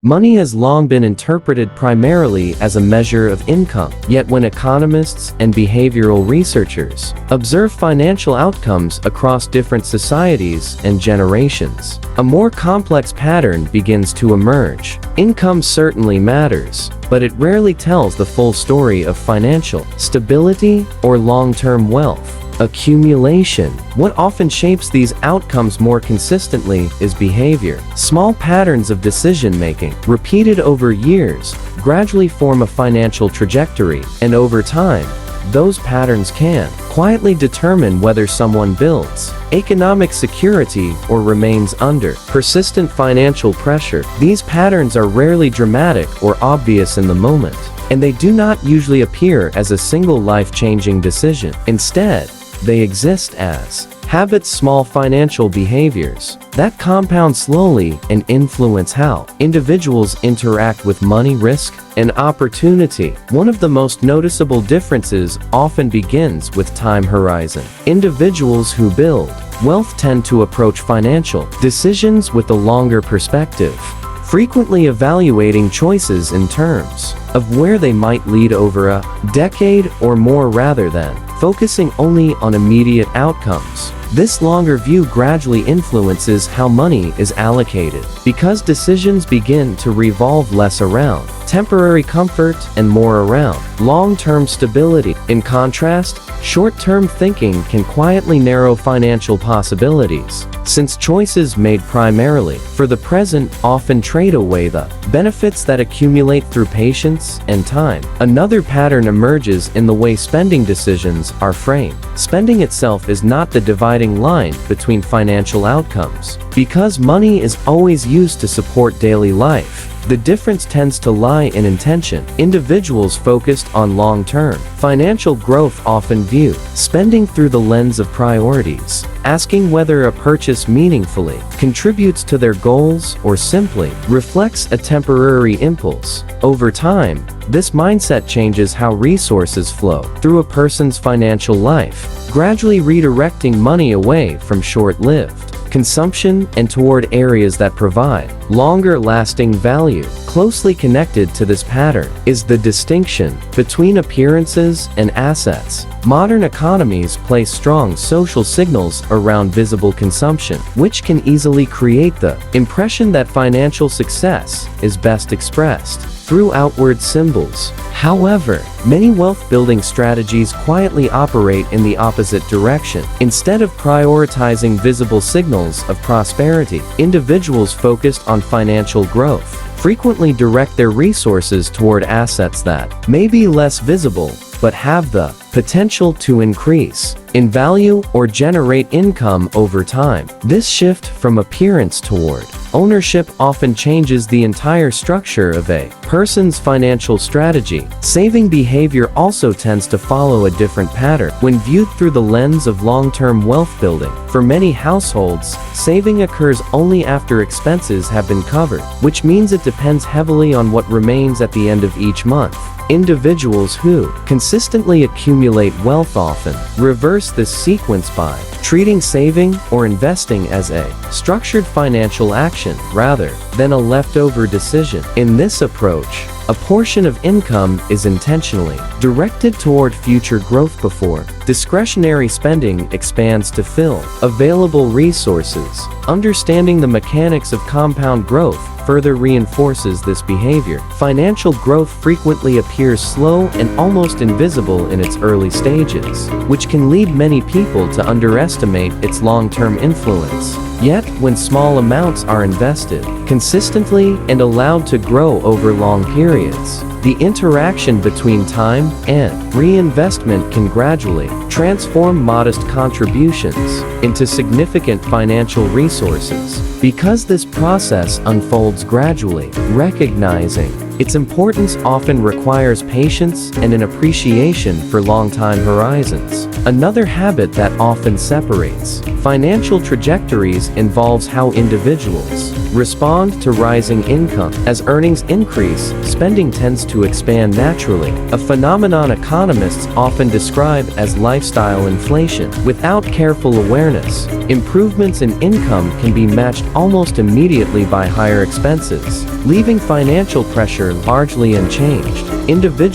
Money has long been interpreted primarily as a measure of income, yet when economists and behavioral researchers observe financial outcomes across different societies and generations, a more complex pattern begins to emerge. Income certainly matters, but it rarely tells the full story of financial stability or long-term wealth accumulation. What often shapes these outcomes more consistently is behavior. Small patterns of decision-making, repeated over years, gradually form a financial trajectory, and over time, those patterns can quietly determine whether someone builds economic security or remains under persistent financial pressure. These patterns are rarely dramatic or obvious in the moment, and they do not usually appear as a single life-changing decision. Instead, they exist as habits, small financial behaviors that compound slowly and influence how individuals interact with money, risk, and opportunity. One of the most noticeable differences often begins with time horizon. Individuals who build wealth tend to approach financial decisions with a longer perspective, frequently evaluating choices in terms of where they might lead over a decade or more rather than focusing only on immediate outcomes. This longer view gradually influences how money is allocated, because decisions begin to revolve less around temporary comfort and more around long-term stability. In contrast, short-term thinking can quietly narrow financial possibilities, since choices made primarily for the present often trade away the benefits that accumulate through patience and time. Another pattern emerges in the way spending decisions are framed. Spending itself is not the dividing line between financial outcomes. Because money is always used to support daily life, the difference tends to lie in intention. Individuals focused on long-term financial growth often view spending through the lens of priorities, asking whether a purchase meaningfully contributes to their goals or simply reflects a temporary impulse. Over time, this mindset changes how resources flow through a person's financial life, gradually redirecting money away from short-lived consumption and toward areas that provide longer-lasting value. Closely connected to this pattern is the distinction between appearances and assets. Modern economies place strong social signals around visible consumption, which can easily create the impression that financial success is best expressed through outward symbols. However, many wealth-building strategies quietly operate in the opposite direction. Instead of prioritizing visible signals of prosperity, individuals focused on financial growth frequently direct their resources toward assets that may be less visible but have the potential to increase in value or generate income over time. This shift from appearance toward ownership often changes the entire structure of a person's financial strategy. Saving behavior also tends to follow a different pattern. When viewed through the lens of long-term wealth building, for many households, saving occurs only after expenses have been covered, which means it depends heavily on what remains at the end of each month. Individuals who consistently accumulate wealth often reverse this sequence by treating saving or investing as a structured financial action rather than a leftover decision. In this approach, a portion of income is intentionally directed toward future growth before discretionary spending expands to fill available resources. Understanding the mechanics of compound growth further reinforces this behavior. Financial growth frequently appears slow and almost invisible in its early stages, which can lead many people to underestimate its long-term influence. Yet, when small amounts are invested consistently and allowed to grow over long periods, the interaction between time and reinvestment can gradually transform modest contributions into significant financial resources. Because this process unfolds gradually, recognizing its importance often requires patience and an appreciation for long-time horizons. Another habit that often separates financial trajectories involves how individuals respond to rising income. As earnings increase, spending tends to expand naturally, a phenomenon economists often describe as lifestyle inflation. Without careful awareness, improvements in income can be matched almost immediately by higher expenses, leaving financial pressure largely unchanged. Individuals